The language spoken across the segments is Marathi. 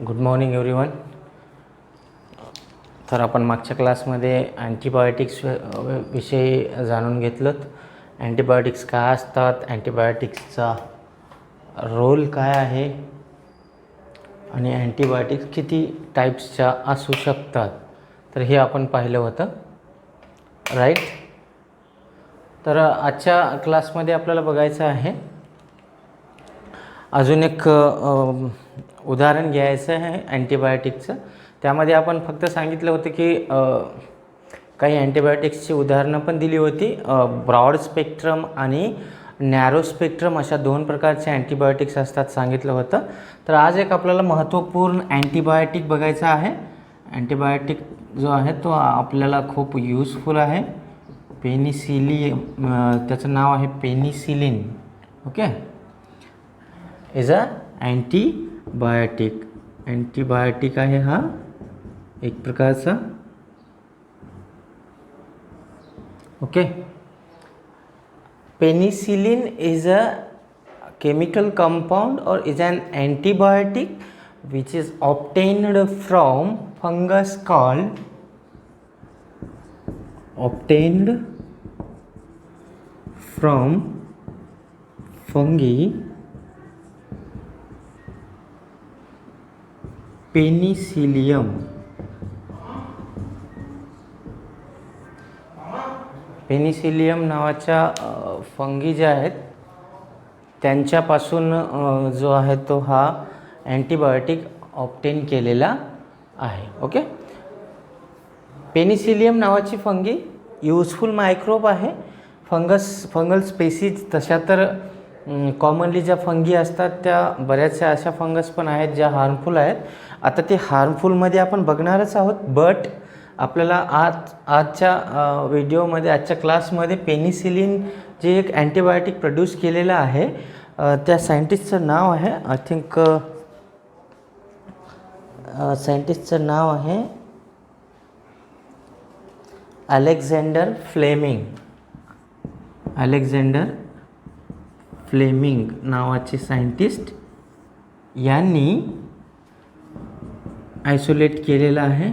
Good morning everyone. तर आपण मागच्या क्लासमध्ये अँटीबायोटिक्स विषयी जाणून घेतलं. अँटीबायोटिक्स काय असतात, अँटीबायोटिक्सचा रोल काय आहे आणि अँटीबायोटिक्स किती टाईप्सच्या असू शकतात, तर हे आपण पाहिलं होतं, राईट. तर आजच्या क्लासमध्ये आपल्याला बघायचं आहे अजून एक उदाहरण घ्यायचं आहे अँटीबायोटिक्सचं. त्यामध्ये आपण फक्त सांगितलं होतं की काही अँटीबायोटिक्सची उदाहरणं पण दिली होती. ब्रॉड स्पेक्ट्रम आणि नॅरो स्पेक्ट्रम अशा दोन प्रकारचे अँटीबायोटिक्स असतात सांगितलं होतं. तर आज एक आपल्याला महत्त्वपूर्ण अँटीबायोटिक बघायचा आहे. अँटीबायोटिक जो आहे तो आपल्याला खूप युजफुल आहे. त्याचं नाव आहे penicillin. Okay, is a antibiotic. Antibiotic आहे हा एक प्रकारचा. Okay, penicillin is a chemical compound or is an antibiotic which is obtained from fungus called fungi Penicillium. Penicillium नावाच्या फंगी ज्या आहेत त्यांच्यापासून जो आहे तो हा अँटीबायोटिक ऑब्टेन केलेला आहे. ओके, पेनिसिलियम नावाची फंगी युजफुल मायक्रोब आहे. फंगल स्पेसीज तशा तर कॉमनली ज्या फंगी असतात त्या बऱ्याचशा अशा फंगस पण आहेत ज्या हार्मफुल आहेत. आता ते हार्मफुलमध्ये आपण बघणारच आहोत, बट आपल्याला आजच्या व्हिडिओमध्ये, आजच्या क्लासमध्ये पेनिसिलिन जे एक अँटीबायोटिक प्रोड्यूस केलेलं आहे त्या सायंटिस्टचं नाव आहे, आय थिंक सायंटिस्टचं नाव आहे अलेक्झांडर फ्लेमिंग नावाचे सायंटिस्ट यांनी आयसोलेट केलेलं आहे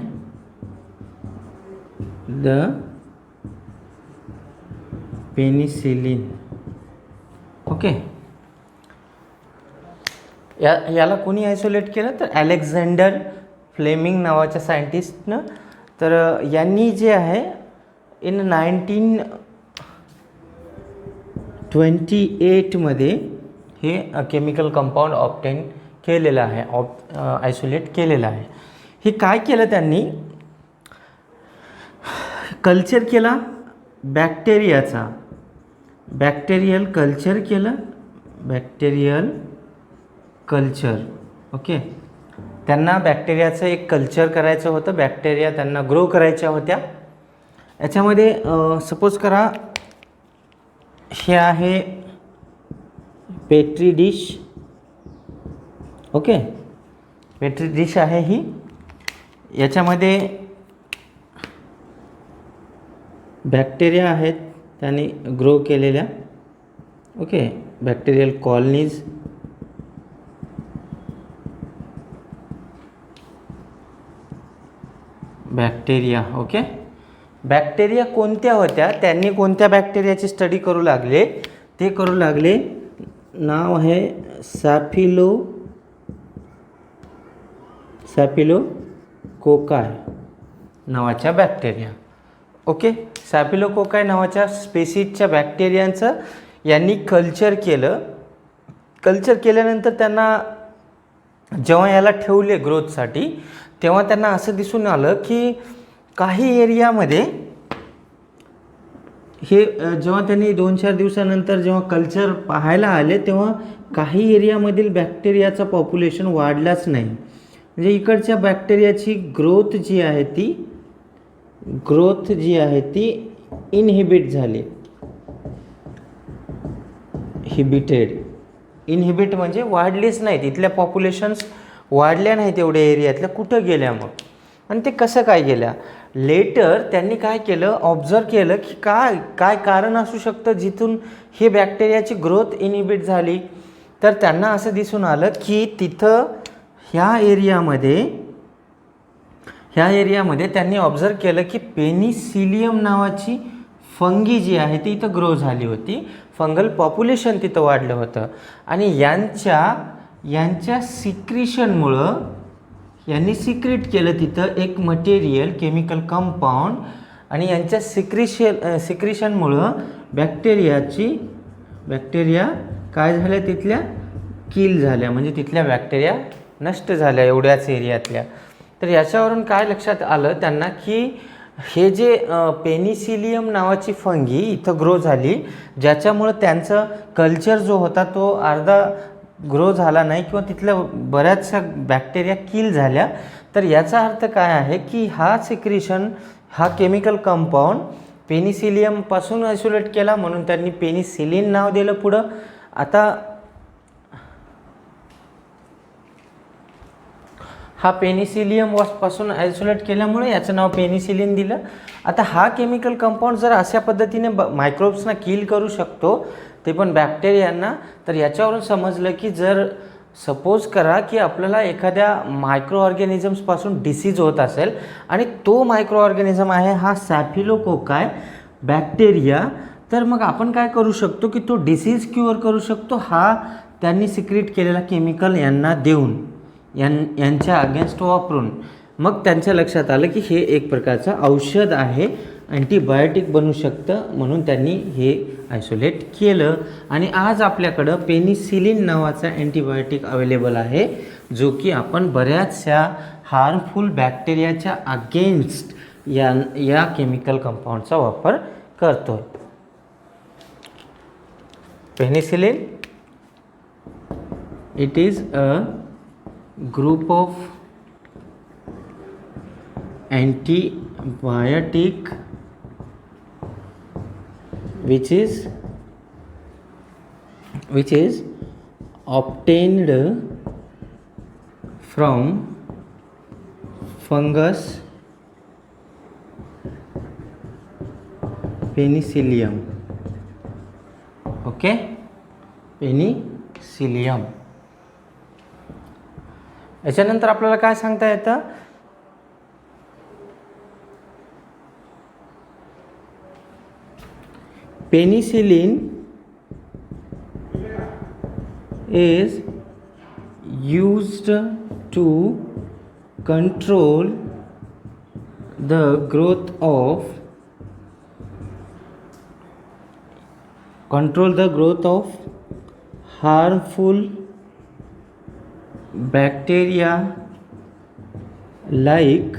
द पेनिसिलिन. ओके, याला कोणी आयसोलेट केलं तर अलेक्झांडर फ्लेमिंग नावाच्या सायंटिस्टनं. तर यांनी जे आहे इन 1928 हे केमिकल कंपाऊंड ऑब्टेन केलेलं आहे, आयसोलेट केलेलं आहे. हे काय केलं त्यांनी, कल्चर केला बॅक्टेरियाचा, बॅक्टेरियल कल्चर. ओके, त्यांना बॅक्टेरियाचं एक कल्चर करायचं होतं. बॅक्टेरिया त्यांना ग्रो करायच्या होत्या. याच्यामध्ये सपोज करा हे आहे petri dish. Okay, petri dish आहे ही. याच्यामध्ये बॅक्टेरिया आहेत त्यांनी ग्रो केलेल्या. Okay, bacterial colonies. Bacteria. Okay, bacteria कोणत्या होत्या, त्यांनी कोणत्या बॅक्टेरियाची स्टडी करू लागले, ते करू लागले. नाव आहे सॅफिलोकोकाय नावाच्या बॅक्टेरिया. ओके, सॅफिलोकोकाय नावाच्या स्पेसीजच्या बॅक्टेरियांचं यांनी कल्चर केलं. कल्चर केल्यानंतर त्यांना जेव्हा याला ठेवले ग्रोथसाठी, तेव्हा त्यांना असं दिसून आलं की काही एरियामध्ये हे जेव्हा त्यांनी 2-4 दिवसानंतर जेव्हा कल्चर पाहायला आले तेव्हा काही एरियामधील बॅक्टेरियाचं पॉप्युलेशन वाढलाच नाही. म्हणजे इकडच्या बॅक्टेरियाची ग्रोथ जी आहे ती इनहिबिट झाली. इनहिबिट म्हणजे वाढलीच नाहीत. इथल्या पॉप्युलेशन्स वाढल्या नाहीत तेवढ्या एरियातल्या. कुठं गेल्या मग, आणि ते कसं काय गेल्या? लेटर त्यांनी काय केलं, ऑब्झर्व केलं की काय कारण असू शकतं जिथून हे बॅक्टेरियाची ग्रोथ इनहिबिट झाली. तर त्यांना असं दिसून आलं की तिथं ह्या एरियामध्ये त्यांनी ऑब्झर्व केलं की पेनिसिलियम नावाची फंगी जी आहे ती इथं ग्रो झाली होती, फंगल पॉप्युलेशन तिथं वाढलं होतं आणि यांच्या सिक्रिशनमुळं यांनी सिक्रेट केलं तिथं एक मटेरियल केमिकल कंपाऊंड आणि यांच्या सिक्रिशनमुळं बॅक्टेरिया काय झाल्या तिथल्या किल झाल्या, म्हणजे तिथल्या बॅक्टेरिया नष्ट झाल्या एवढ्याच एरियातल्या. तर याच्यावरून काय लक्षात आलं त्यांना की हे जे पेनिसिलियम नावाची फंगी इथं ग्रो झाली, ज्याच्यामुळं त्यांचं कल्चर जो होता तो अर्धा ग्रो झाला नाही किंवा तिथल्या बऱ्याचशा बॅक्टेरिया किल झाल्या. तर याचा अर्थ काय आहे की हा केमिकल कंपाऊंड पेनिसिलियमपासून आयसोलेट केला, म्हणून त्यांनी पेनिसिलिन नाव दिलं पुढं. आता हा पेनिसिलियम पासून आयसोलेट केल्यामुळे याचं नाव पेनिसिलिन दिलं. आता हा केमिकल कंपाऊंड जर अशा पद्धतीने मायक्रोब्सना किल करू शकतो, ते पण बॅक्टेरियांना, तर याच्यावरून समजलं की जर सपोज करा की आपल्याला एखाद्या मायक्रो ऑर्गॅनिझम्सपासून डिसीज होत असेल आणि तो मायक्रो ऑर्गॅनिझम आहे हा स्टॅफिलोकोकाय बॅक्टेरिया, तर मग आपण काय करू शकतो की तो डिसीज क्युअर करू शकतो हा त्यांनी सिक्रेट केलेला केमिकल यांना देऊन, यांच्या अगेन्स्ट वापरून. मग त्यांच्या लक्षात आलं की हे एक प्रकारचं औषध आहे, अँटीबायोटिक बनू शकतं, म्हणून त्यांनी हे आयसोलेट केलं. आणि आज आपल्याकडं पेनिसिलिन नावाचा अँटीबायोटिक अवेलेबल आहे, जो की आपण बऱ्याचशा हार्मफुल बॅक्टेरियाच्या अगेन्स्ट या केमिकल कंपाऊंडचा वापर करतो. Penicillin it is a group of antibiotic which is obtained from fungus penicillium. Okay, Penicillium. याच्यानंतर आपल्याला काय सांगता येतं, penicillin is used to control the growth of harmful bacteria like,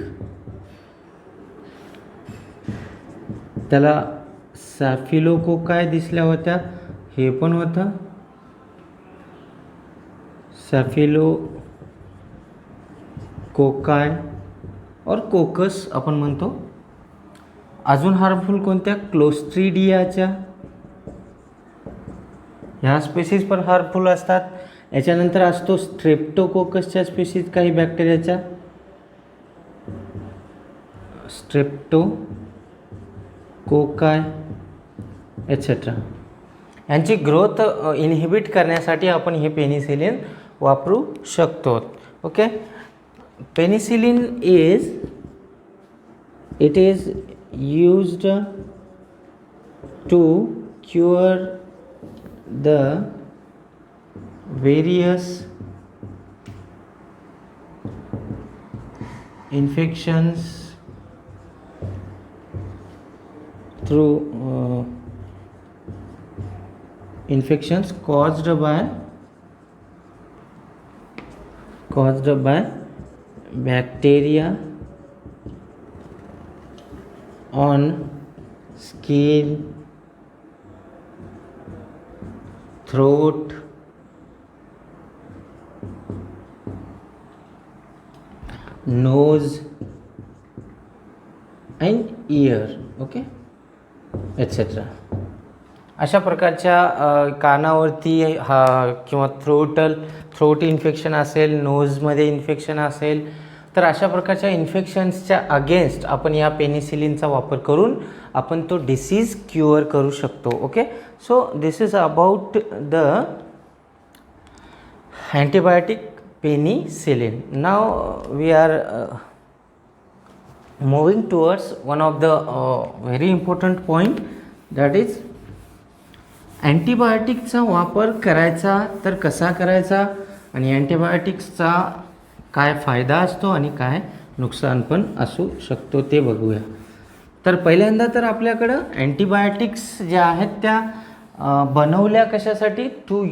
त्याला स्टॅफिलोकोकाय दिसल्या होत्या, हे पण होतं स्टॅफिलोकोकाय और कोकस आपण म्हणतो. अजून हार्मफुल कोणत्या, क्लोस्ट्रिडियाच्या, ह्या स्पेसीज पण हार्मफुल असतात. याच्यानंतर असतो स्ट्रेप्टोकोकसच्या स्पेसीज, काही बॅक्टेरियाच्या, स्ट्रेप्टोकोकाय एट्सेट्रा. यांची ग्रोथ इनहिबिट करण्यासाठी आपण हे पेनिसिलिन वापरू शकतो. Okay, penicillin it is used to cure the various infections through infections caused by bacteria on skin, throat, nose and ear. Okay, etcetera. अशा प्रकारच्या कानावरती हा किंवा थ्रोट इन्फेक्शन असेल, नोजमध्ये इन्फेक्शन असेल, तर अशा प्रकारच्या इन्फेक्शन्सच्या अगेन्स्ट आपण या पेनिसिलिनचा वापर करून आपण तो डिसीज क्युअर करू शकतो. Okay, so this is about the antibiotic penicillin. Now we are moving towards one of the very important point, that is अँटीबायोटिकचा वापर करायचा तर कसा करायचा आणि अँटीबायोटिक्सचा काय फायदा असतो आणि काय नुकसान पण असू शकतो ते बघूया. तर पहिल्यांदा तर आपल्याकडं अँटीबायोटिक्स ज्या आहेत त्या बनवल्या कशासाठी, to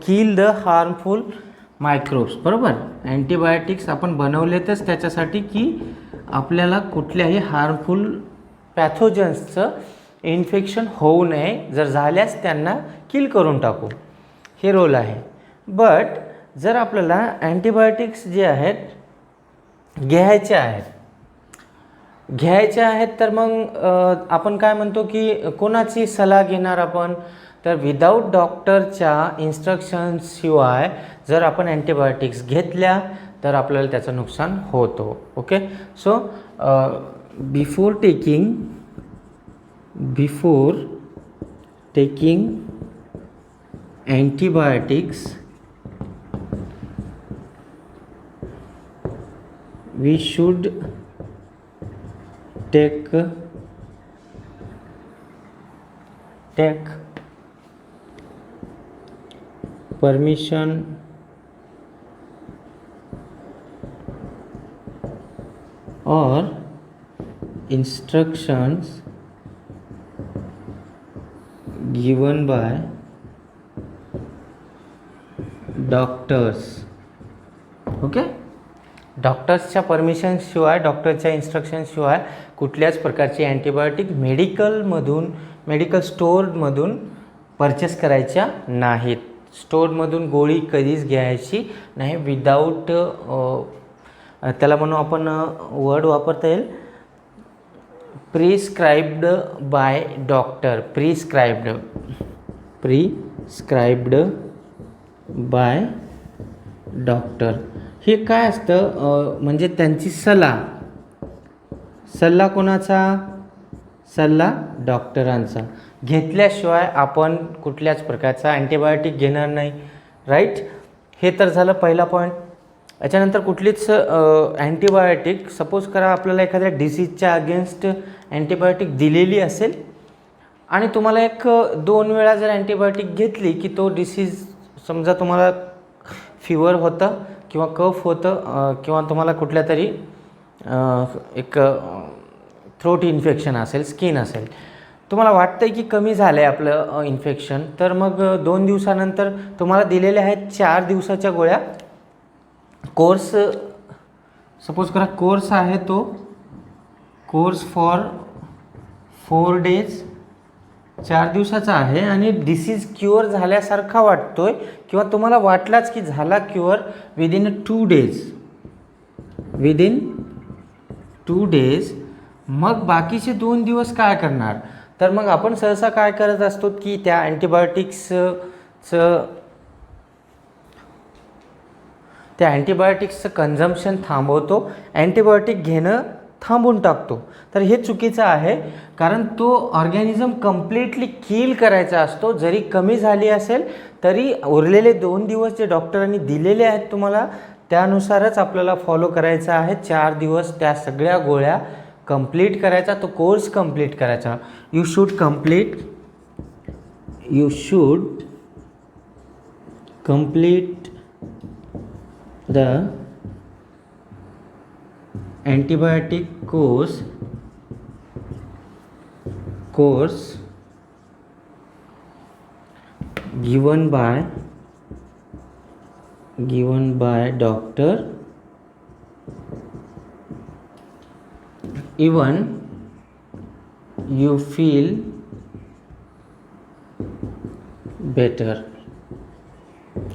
kill the harmful microbes. बरोबर, अँटीबायोटिक्स आपण बनवलेतच त्याच्यासाठी की आपल्याला कुठल्याही हार्मफुल पॅथोजन्सचं इन्फेक्शन होऊ नये, जर झाल्यास त्यांना किल करून टाकू, हे रोल आहे. बट जर आपल्याला अँटीबायोटिक्स जे आहेत घ्यायचे आहेत तर मग आपण काय म्हणतो की कोणाची सल्ला घेणार आपण, तर विदाऊट डॉक्टरच्या इन्स्ट्रक्शनशिवाय जर आपण अँटीबायोटिक्स घेतल्या तर आपल्याला त्याचं नुकसान होतो. Okay, so before taking antibiotics we should take permission or instructions given by doctors. Okay, डॉक्टर्सच्या परमिशनशिवाय, डॉक्टरच्या इन्स्ट्रक्शनशिवाय कुठल्याच प्रकारची अँटीबायोटिक मेडिकल स्टोअरमधून परचेस करायच्या नाहीत. स्टोअरमधून गोळी कधीच घ्यायची नाही विदाऊट, त्याला म्हणू आपण वर्ड वापरता येईल, prescribed by doctor. Prescribed by doctor हे काय असतं, म्हणजे त्यांची सल्ला कोणाचा, सल्ला डॉक्टरांचा घेतल्याशिवाय आपण कुठल्याच प्रकारचा अँटीबायोटिक घेणार नाही. राईट, हे तर झालं पहिला पॉईंट. याच्यानंतर कुठलीच अँटीबायोटिक, सपोज करा आपल्याला एखाद्या डिसीजच्या अगेन्स्ट अँटीबायोटिक दिलेली असेल आणि तुम्हाला 1-2 वेळा जर अँटीबायोटिक घेतली की तो डिसीज, समजा तुम्हाला फिवर होतं किंवा कफ होतं किंवा तुम्हाला कुठल्या तरी थ्रोट इन्फेक्शन असेल, स्किन असेल, तुम्हाला वाटतं आहे की कमी झालं आहे आपलं इन्फेक्शन, तर मग 2 दिवसानंतर तुम्हाला दिलेल्या आहेत 4 दिवसाच्या गोळ्या. कोर्स सपोज करा कोर्स आहे तो कोर्स फॉर 4 डेज, 4 दिवसाचा आहे आणि डिसीज क्युअर झाल्यासारखा वाटतोय किंवा तुम्हाला वाटलाच की झाला क्युअर विदिन 2 डेज, मग बाकीचे 2 दिवस काय करणार, तर मग आपण सहसा काय करत असतो की त्या अँटीबायोटिक्सचं कन्झम्पशन थांबवतो, अँटीबायोटिक घेणं थांबून टाकतो. तर हे चुकीचं आहे, कारण तो ऑर्गॅनिझम कम्प्लिटली किल करायचा असतो. जरी कमी झाली असेल तरी उरलेले 2 दिवस जे डॉक्टरांनी दिलेले आहेत तुम्हाला त्यानुसारच आपल्याला फॉलो करायचं आहे. 4 दिवस त्या सगळ्या गोळ्या कंप्लीट करायचा, तो कोर्स कंप्लीट करायचा. You should complete the antibiotic course given by doctor, even you feel better.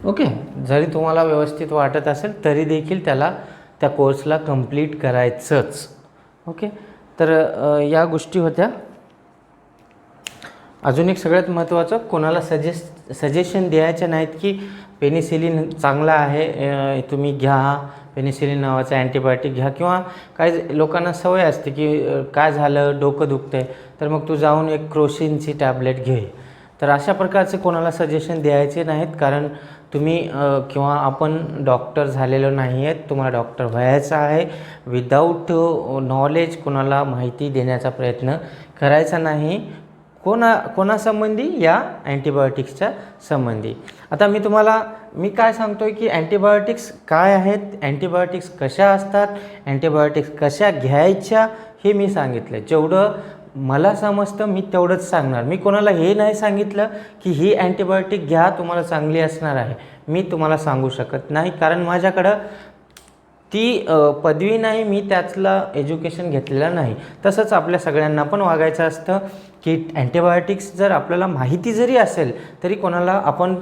Okay, जरी तुम्हाला व्यवस्थित वाटत असेल तरी देखील त्या कोर्सला कंप्लीट करायचंच. ओके, तर या गोष्टी होत्या. अजून एक सगळ्यात महत्त्वाचं, कोणाला सजेशन द्यायचे नाहीत की पेनिसिलिन चांगला आहे, तुम्ही घ्या, पेनिसिलिन नावाचं अँटीबायोटिक घ्या. किंवा काही लोकांना सवय असते की काय झालं, डोकं दुखतं आहे तर मग तू जाऊन एक क्रोसिनची टॅबलेट घे. तर अशा प्रकारचे कोणाला सजेशन द्यायचे नाहीत, कारण तुम्ही किंवा आपण डॉक्टर झालेलो नाही आहेत, तुम्हाला डॉक्टर व्हायचं आहे. विदाऊट नॉलेज कोणाला माहिती देण्याचा प्रयत्न करायचा नाही. कोणासंबंधी? या अँटीबायोटिक्सच्या संबंधी. आता मी काय सांगतो आहे की अँटीबायोटिक्स काय आहेत, अँटीबायोटिक्स कशा असतात, अँटीबायोटिक्स कशा घ्यायच्या हे मी सांगितलं. जेवढं मला समजतं मी तेवढंच सांगणार. मी कोणाला हे नाही सांगितलं की ही अँटीबायोटिक घ्या तुम्हाला चांगली असणार आहे, मी तुम्हाला सांगू शकत नाही, कारण माझ्याकडं ती पदवी नाही, मी त्यातलं एज्युकेशन घेतलेलं नाही. तसंच आपल्या सगळ्यांना पण वागायचं असतं की अँटीबायोटिक्स जर आपल्याला माहिती जरी असेल तरी कोणाला आपण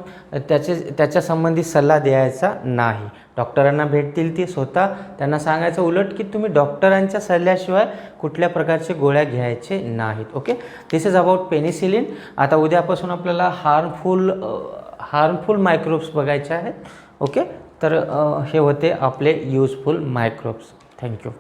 त्याच्या संबंधी सल्ला द्यायचा नाही. डॉक्टरांना भेटतील ती स्वतः त्यांना सांगायचं उलट की तुम्ही डॉक्टरांच्या सल्ल्याशिवाय कुठल्या प्रकारचे गोळ्या घ्यायचे नाहीत. Okay, this is about penicillin. आता उद्यापासून आपल्याला हार्मफुल मायक्रोब्स बघायचे आहेत. ओके, तर हे होते आपले युजफुल मायक्रोब्स. थँक्यू.